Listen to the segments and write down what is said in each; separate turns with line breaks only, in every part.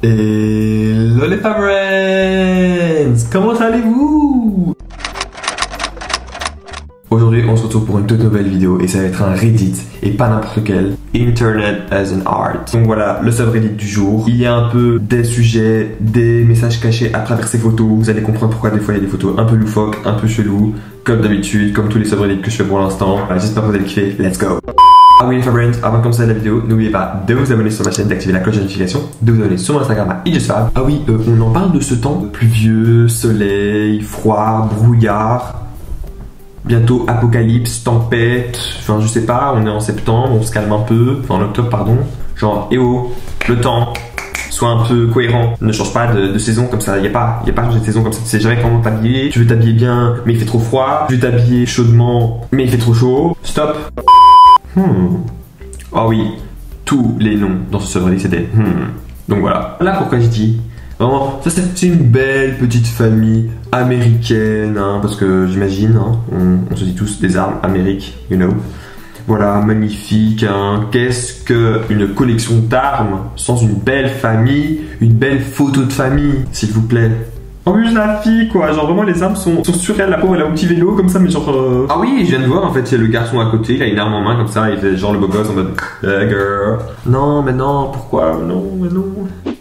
Hello les Fabrens, comment allez-vous? Aujourd'hui on se retrouve pour une toute nouvelle vidéo et ça va être un Reddit et pas n'importe lequel, Internet as an Art. Donc voilà, le subreddit du jour. Il y a un peu des sujets, des messages cachés à travers ces photos. Vous allez comprendre pourquoi des fois il y a des photos un peu loufoques, un peu chelous, comme d'habitude, comme tous les subreddits que je fais pour l'instant. Voilà, j'espère que vous allez kiffer, let's go! Ah oui les Fabrens, avant de commencer la vidéo, n'oubliez pas de vous abonner sur ma chaîne, d'activer la cloche de notification, de vous abonner sur mon Instagram à IJustFab. Ah oui, on en parle de ce temps pluvieux, soleil, froid, brouillard. Bientôt apocalypse, tempête, enfin je sais pas, on est en septembre, on se calme un peu, enfin en octobre pardon. Genre, le temps, sois un peu cohérent, ne change pas de saison comme ça, y a pas changer de saison comme ça, tu sais jamais comment t'habiller, tu veux t'habiller bien mais il fait trop froid, tu veux t'habiller chaudement mais il fait trop chaud, stop. Oh oui, tous les noms dans ce subreddit c'était Donc voilà, là pourquoi je dis vraiment, ça c'est une belle petite famille américaine, hein, parce que j'imagine, hein, on se dit tous des armes Amérique, you know. Voilà, magnifique, hein. Qu'est-ce qu'une collection d'armes sans une belle famille, une belle photo de famille, s'il vous plaît. En plus la fille quoi, genre vraiment les armes sont sur elle, la pauvre elle a un petit vélo comme ça mais genre Ah oui, je viens de voir en fait, il y a le garçon à côté, il a une arme en main comme ça, il fait genre le beau gosse en mode hey girl. Non mais non, pourquoi? Non mais non.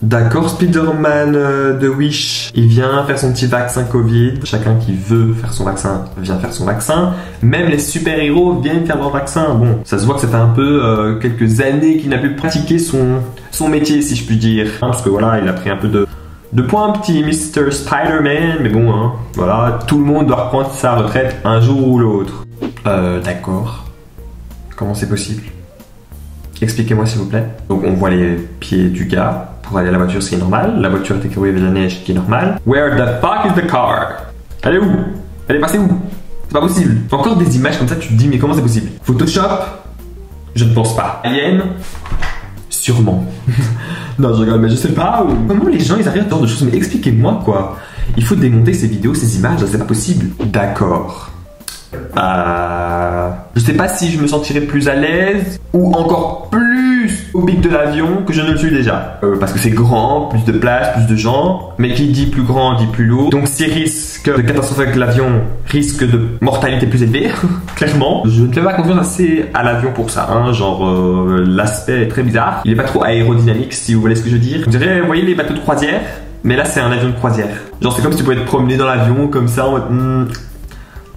D'accord, Spider-Man de Wish, il vient faire son petit vaccin Covid. Chacun qui veut faire son vaccin vient faire son vaccin. Même les super-héros viennent faire leur vaccin. Bon, ça se voit que ça fait un peu quelques années qu'il n'a plus pratiqué son métier si je puis dire. Hein, parce que voilà, il a pris un peu de points, petit Mr. Spider-Man, mais bon, hein, voilà, tout le monde doit reprendre sa retraite un jour ou l'autre. D'accord. Comment c'est possible? Expliquez-moi s'il vous plaît. Donc on voit les pieds du gars pour aller à la voiture, ce qui est normal. La voiture est écrasée avec de la neige, qui est normal. Where the fuck is the car? Elle est où? Elle est passée où? C'est pas possible. Encore des images comme ça, tu te dis mais comment c'est possible? Photoshop? Je ne pense pas. Alien? Sûrement. Non, je rigole, mais je sais pas. Comment les gens ils arrivent à ce genre de choses? Mais expliquez-moi quoi. Il faut démonter ces vidéos, ces images, c'est pas possible. D'accord. Je sais pas si je me sentirais plus à l'aise ou encore plus au pic de l'avion que je ne le suis déjà. Parce que c'est grand, plus de place, plus de gens. Mais qui dit plus grand dit plus lourd. Donc si risque de catastrophe avec l'avion, risque de mortalité plus élevé, clairement. Je ne fais pas confiance assez à l'avion pour ça. Hein. Genre l'aspect est très bizarre. Il est pas trop aérodynamique si vous voyez ce que je veux dire. On dirait, vous voyez les bateaux de croisière, mais là c'est un avion de croisière. Genre c'est comme si tu pouvais te promener dans l'avion comme ça en mode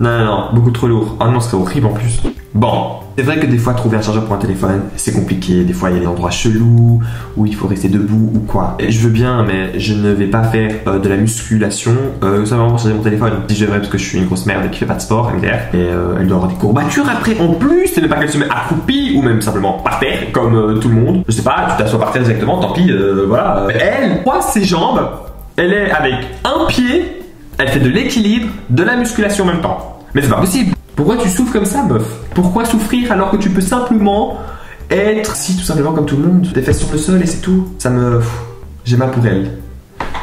non, beaucoup trop lourd. Oh non, c'est horrible en plus. Bon, c'est vrai que des fois trouver un chargeur pour un téléphone, c'est compliqué. Des fois il y a des endroits chelous où il faut rester debout ou quoi. Et je veux bien, mais je ne vais pas faire de la musculation simplement pour charger mon téléphone. Si je devrais parce que je suis une grosse merde qui fait pas de sport, MDR. Et elle doit avoir des courbatures après en plus. C'est même pas qu'elle se met accroupie ou même simplement par terre comme tout le monde. Je sais pas, tu t'assois par terre directement, tant pis, voilà. Elle croise ses jambes, elle est avec un pied. Elle fait de l'équilibre, de la musculation en même temps. Mais c'est pas possible. Pourquoi tu souffres comme ça, meuf? Pourquoi souffrir alors que tu peux simplement être, si tout simplement comme tout le monde, des fesses sur le sol et c'est tout? Ça me... J'ai mal pour elle.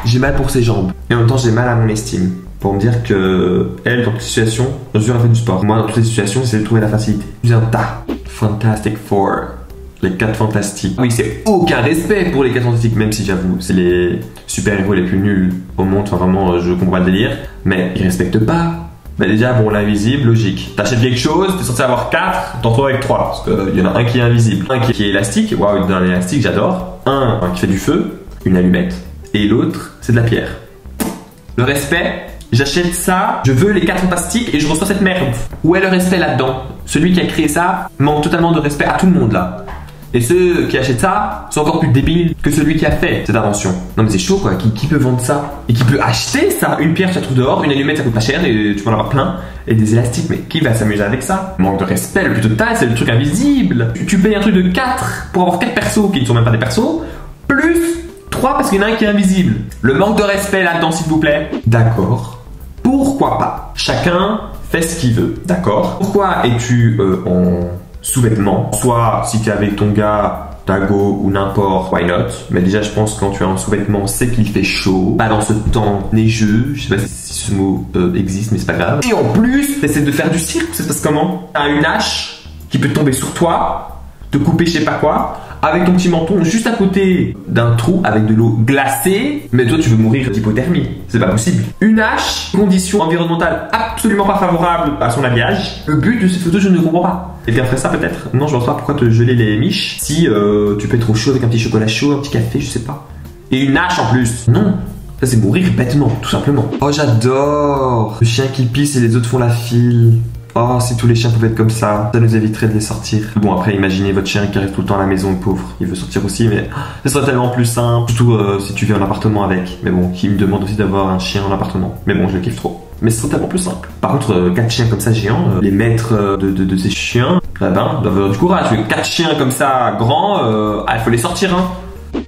J'ai mal pour ses jambes. Et en même temps, j'ai mal à mon estime. Pour me dire que elle, dans toutes les situations, elle fait du sport. Moi, dans toutes les situations, j'essaie de trouver la facilité. Je un tas. Fantastic Four. Les 4 fantastiques. Oui, c'est aucun respect pour les 4 fantastiques, même si j'avoue, c'est les super-héros les plus nuls au monde. Enfin, vraiment, je comprends pas le délire. Mais ils respectent pas. Bah, déjà, bon, l'invisible, logique. T'achètes quelque chose, t'es censé avoir 4, t'en trouves avec 3. Parce qu'il y en a un qui est invisible, un qui est élastique. Waouh, dans l'élastique, j'adore. Un qui fait du feu, une allumette. Et l'autre, c'est de la pierre. Le respect, j'achète ça, je veux les 4 fantastiques et je reçois cette merde. Où est le respect là-dedans? Celui qui a créé ça manque totalement de respect à tout le monde là. Et ceux qui achètent ça sont encore plus débiles que celui qui a fait cette invention. Non mais c'est chaud quoi, qui peut vendre ça? Et qui peut acheter ça? Une pierre tu la trouves dehors, une allumette ça coûte pas cher et tu peux en avoir plein. Et des élastiques, mais qui va s'amuser avec ça? Manque de respect, le plus total c'est le truc invisible. Tu payes un truc de 4 pour avoir 4 persos qui ne sont même pas des persos, plus 3 parce qu'il y en a un qui est invisible. Le manque de respect là-dedans s'il vous plaît. D'accord. Pourquoi pas? Chacun fait ce qu'il veut, d'accord? Pourquoi es-tu en sous-vêtements? Soit si tu es avec ton gars, ta go ou n'importe, why not? Mais déjà je pense que quand tu es en sous-vêtements, c'est qu'il fait chaud. Pas dans ce temps neigeux, je sais pas si ce mot existe mais c'est pas grave. Et en plus, t'essaies de faire du cirque, ça se passe comment? T'as une hache qui peut tomber sur toi, te couper je sais pas quoi. avec ton petit menton juste à côté d'un trou avec de l'eau glacée, mais toi tu veux mourir d'hypothermie. C'est pas possible. Une hache, condition environnementale absolument pas favorable à son habillage. Le but de cette photo, je ne comprends pas. Quelqu'un ferait ça peut-être? Non, je vois pas pourquoi te geler les miches si tu peux être au chaud avec un petit chocolat chaud, un petit café, je sais pas. Et une hache en plus. Non. Ça c'est mourir bêtement, tout simplement. Oh j'adore. Le chien qui pisse et les autres font la file. Oh, si tous les chiens pouvaient être comme ça nous éviterait de les sortir. Bon, après, imaginez votre chien qui arrive tout le temps à la maison, le pauvre. Il veut sortir aussi, mais ce serait tellement plus simple. Surtout si tu vis en appartement avec. Mais bon, qui me demande aussi d'avoir un chien en appartement. Mais bon, je le kiffe trop. Mais ce serait tellement plus simple. Par contre, 4 chiens comme ça géants, les maîtres de ces chiens, eh ben, doivent avoir du courage. 4 chiens comme ça grands, il faut les sortir, hein.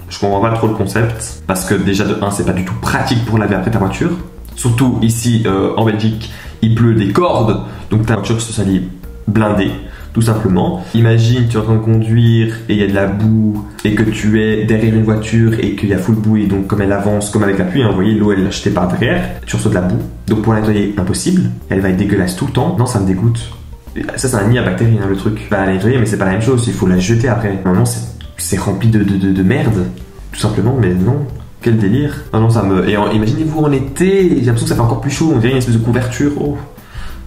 Je comprends pas trop le concept. Parce que déjà, de 1, c'est pas du tout pratique pour laver après ta voiture. Surtout ici, en Belgique, il pleut des cordes, donc ta voiture se salit blindée, tout simplement. Imagine, tu es en train de conduire et il y a de la boue et que tu es derrière une voiture et qu'il y a full boue et donc comme elle avance, comme avec la pluie, hein, vous voyez, l'eau elle l'a jetée par derrière, tu reçois de la boue. Donc pour la nettoyer, impossible. Elle va être dégueulasse tout le temps. Non, ça me dégoûte. Ça, c'est un nid à bactéries, hein, le truc. Bah, la nettoyer, mais c'est pas la même chose, il faut la jeter après. Normalement, c'est rempli de merde, tout simplement, mais non. Quel délire. Ah non, ça me... Et imaginez-vous en été, j'ai l'impression que ça fait encore plus chaud, on dirait une espèce de couverture. Oh.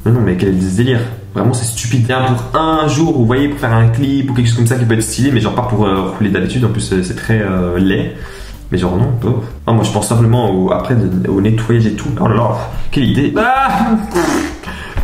Non, mais quel délire. Vraiment, c'est stupide. Bien pour un jour, vous voyez, pour faire un clip ou quelque chose comme ça qui peut être stylé, mais genre pas pour rouler d'habitude, en plus c'est très laid. Mais genre non, pauvre. Oh, moi je pense simplement au nettoyage et tout. Oh là là, quelle idée. Ah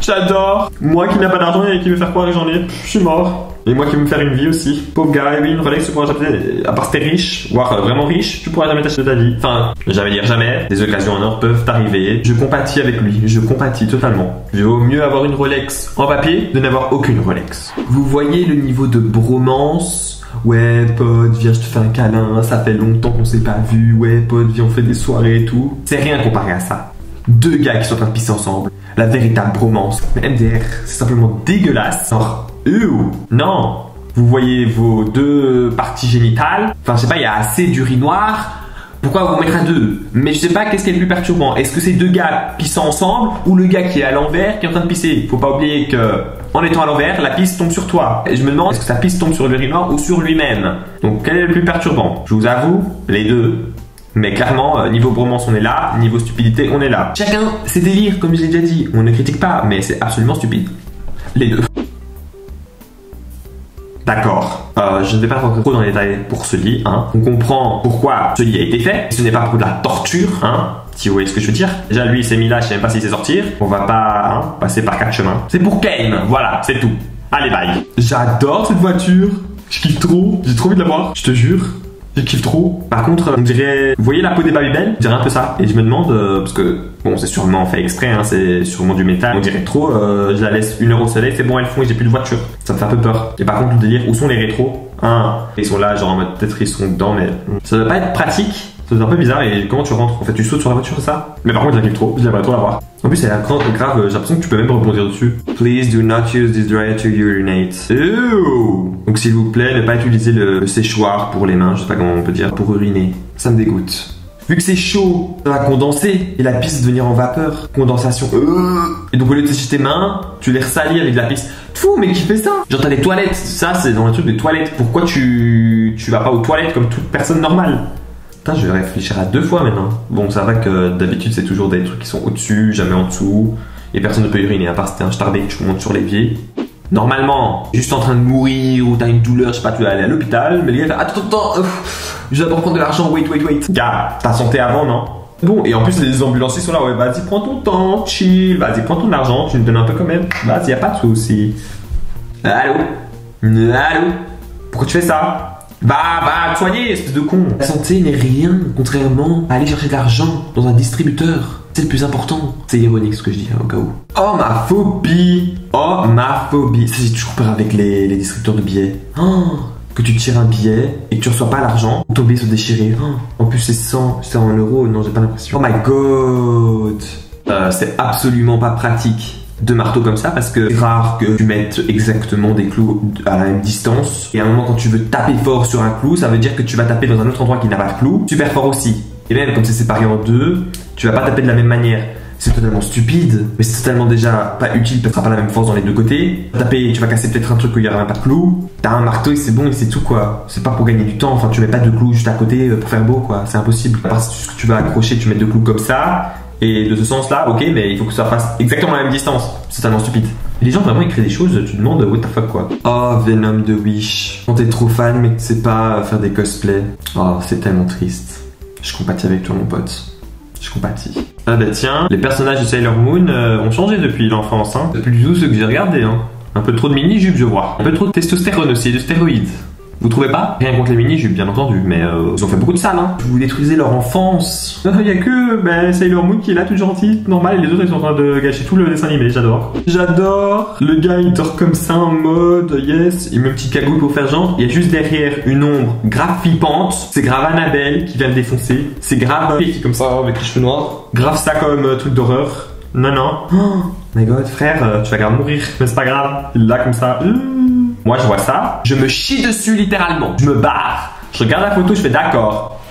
j'adore. Moi qui n'ai pas d'argent et qui veut faire croire que j'en ai, je suis mort. Et moi qui veux me faire une vie aussi. Pauvre gars, oui, une Rolex, tu pourras jamais, à part si t'es riche, voire vraiment riche, tu pourras jamais t'acheter de ta vie. Enfin, jamais dire jamais. Des occasions en or peuvent arriver. Je compatis avec lui. Je compatis totalement. Il vaut mieux avoir une Rolex en papier de n'avoir aucune Rolex. Vous voyez le niveau de bromance? Ouais, pote, viens, je te fais un câlin. Ça fait longtemps qu'on s'est pas vu. Ouais, pote, viens, on fait des soirées et tout. C'est rien comparé à ça. 2 gars qui sont en train de pisser ensemble. La véritable bromance. Mais MDR, c'est simplement dégueulasse. Genre, non. Vous voyez vos 2 parties génitales. Enfin, je sais pas, il y a assez d'urinoir. Pourquoi vous mettre à 2? Mais je sais pas qu'est-ce qui est le plus perturbant. Est-ce que c'est 2 gars pissant ensemble ou le gars qui est à l'envers qui est en train de pisser? Faut pas oublier que en étant à l'envers, la pisse tombe sur toi. Et je me demande est-ce que sa pisse tombe sur l'urinoir ou sur lui-même. Donc quel est le plus perturbant? Je vous avoue, les 2. Mais clairement, niveau bromance, on est là. Niveau stupidité, on est là. Chacun ses délires, comme je l'ai déjà dit. On ne critique pas, mais c'est absolument stupide. Les 2. D'accord. Je ne vais pas rentrer trop dans les détails pour ce lit. Hein. On comprend pourquoi ce lit a été fait. Ce n'est pas pour de la torture. Hein. Si vous voyez ce que je veux dire. Déjà, lui, il s'est mis là. Je ne sais même pas s'il sait sortir. On va pas passer par 4 chemins. C'est pour Kane. Voilà, c'est tout. Allez, bye. J'adore cette voiture. Je kiffe trop. J'ai trop envie de la voir. Je te jure. Je kiffe trop. Par contre, on dirait... Vous voyez la peau des Babybel? On dirait un peu ça. Et je me demande... parce que... Bon, c'est sûrement fait exprès. Hein, c'est sûrement du métal. On dirait trop... je la laisse 1 heure au soleil. C'est bon, elles font et j'ai plus de voiture. Ça me fait un peu peur. Et par contre, le délire... Où sont les rétros? Ils sont là, genre en mode... Peut-être ils sont dedans, mais... Ça doit pas être pratique. C'est un peu bizarre. Et comment tu rentres? En fait, tu sautes sur la voiture, c'est ça? Mais par contre, je la kiffe trop. J'aimerais trop la voir. En plus, elle est grave. J'ai l'impression que tu peux même rebondir dessus. Please do not use this dryer to urinate. Ew. Donc, s'il vous plaît, ne pas utiliser le séchoir pour les mains. Je sais pas comment on peut dire. Pour uriner. Ça me dégoûte. Vu que c'est chaud, ça va condenser et la pisse devenir en vapeur. Condensation. Et donc, au lieu de sécher tes mains, tu les ressalis avec de la pisse. Fou, mais qui fait ça? Genre, t'as des toilettes. Ça, c'est dans le truc des toilettes. Pourquoi tu vas pas aux toilettes comme toute personne normale? Putain, je vais réfléchir à 2 fois maintenant. Bon, ça va que d'habitude, c'est toujours des trucs qui sont au-dessus, jamais en dessous. Et personne ne peut uriner, à part si t'es un starbé que tu montes sur l'évier. Normalement, juste en train de mourir ou t'as une douleur, je sais pas, tu vas aller à l'hôpital. Mais les gars, attends, je vais d'abord prendre de l'argent, wait. Gars, t'as santé avant, non? Bon, et en plus, les ambulanciers sont là, ouais, vas-y, prends ton temps, chill, vas-y, prends ton argent, tu me donnes un peu quand même. Vas-y, y'a pas de soucis. Allô? Pourquoi tu fais ça? Va te soigner, espèce de con. La santé n'est rien, contrairement à aller chercher de l'argent dans un distributeur. C'est le plus important. C'est ironique ce que je dis, hein, au cas où. Oh, ma phobie. Ça, j'ai toujours peur avec les distributeurs de billets. Que tu tires un billet et que tu reçois pas l'argent, ton billet se déchirer. En plus, c'est 100 euros. Non, j'ai pas l'impression. Oh my god. C'est absolument pas pratique de marteau comme ça parce que c'est rare que tu mettes exactement des clous à la même distance et à un moment quand tu veux taper fort sur un clou ça veut dire que tu vas taper dans un autre endroit qui n'a pas de clou super fort aussi et même comme c'est séparé en 2 tu vas pas taper de la même manière c'est totalement stupide, mais c'est totalement déjà pas utile parce que ça sera pas la même force dans les deux côtés. Taper, tu vas casser peut-être un truc où il y aura même pas de clous. T'as un marteau et c'est bon et c'est tout quoi. C'est pas pour gagner du temps, enfin tu mets pas deux clous juste à côté pour faire beau quoi, c'est impossible. Parce que tu vas accrocher, tu mets deux clous comme ça. Et de ce sens-là, ok, mais il faut que ça fasse exactement la même distance. C'est totalement stupide. Et les gens vraiment ils créent des choses, tu te demandes what the fuck quoi. Oh, Venom de Wish. Quand t'es trop fan mais que tu sais pas faire des cosplays. Oh, c'est tellement triste. Je compatis avec toi mon pote. Je compatis. Ah bah tiens, les personnages de Sailor Moon ont changé depuis l'enfance. Hein. C'est plus du tout ceux que j'ai regardé. Hein. Un peu trop de mini-jupes je vois. Un peu trop de testostérone aussi, de stéroïdes. Vous trouvez pas? Rien contre les mini-jupes, bien entendu, mais ils ont fait beaucoup de sales, hein. Vous détruisez leur enfance. Il y a que Sailor Moon qui est là, toute gentille, normal, et les autres ils sont en train de gâcher tout le dessin animé, j'adore. J'adore. Le gars il dort comme ça en mode, yes, il met une petite cagoule pour faire genre, il y a juste derrière une ombre grave flippante, c'est grave Annabelle qui vient le défoncer, c'est grave comme ça, avec les cheveux noirs, grave ça comme truc d'horreur. Non, non. Oh my god, frère, tu vas grave mourir, mais c'est pas grave, il est là comme ça. Moi je vois ça, je me chie dessus littéralement. Je me barre. Je regarde la photo, je fais d'accord.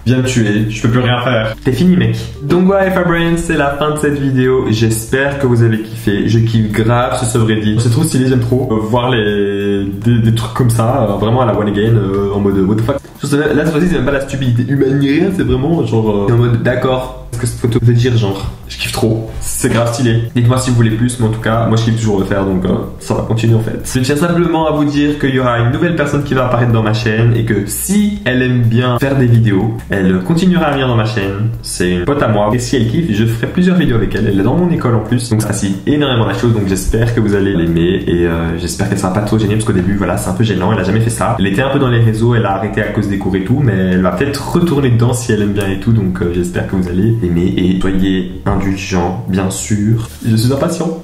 Viens me tuer, je peux plus rien faire. T'es fini mec. Donc voilà Fabrains, c'est la fin de cette vidéo. J'espère que vous avez kiffé. Je kiffe grave ce subreddit. C'est trop stylé, j'aime trop voir des trucs comme ça, vraiment à la one again, en mode what the fuck. Là cette fois-ci c'est même pas la stupidité humaine ni rien, c'est vraiment genre en mode d'accord. Ce que cette photo veut dire genre. Je kiffe trop, c'est grave stylé. Dites-moi si vous voulez plus, mais en tout cas, moi je kiffe toujours le faire, donc ça va continuer en fait. Je tiens simplement à vous dire qu'il y aura une nouvelle personne qui va apparaître dans ma chaîne et que si elle aime bien faire des vidéos, elle continuera à venir dans ma chaîne. C'est une pote à moi et si elle kiffe, je ferai plusieurs vidéos avec elle. Elle est dans mon école en plus, donc ça facilite énormément la chose. Donc j'espère que vous allez l'aimer et j'espère qu'elle sera pas trop gênée parce qu'au début, voilà, c'est un peu gênant. Elle a jamais fait ça. Elle était un peu dans les réseaux, elle a arrêté à cause des cours et tout, mais elle va peut-être retourner dedans si elle aime bien et tout. Donc j'espère que vous allez aimer et soyez indulgents, bien sûr. Je suis impatient.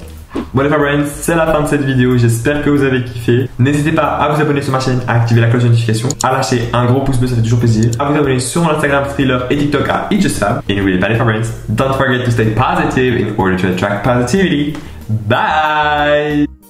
Bon les Fabrains, c'est la fin de cette vidéo, j'espère que vous avez kiffé. N'hésitez pas à vous abonner sur ma chaîne, à activer la cloche de notification, à lâcher un gros pouce bleu, ça fait toujours plaisir. À vous abonner sur mon Instagram, Thriller et TikTok à itjustfab. Et n'oubliez pas les Fabrains, don't forget to stay positive in order to attract positivity. Bye!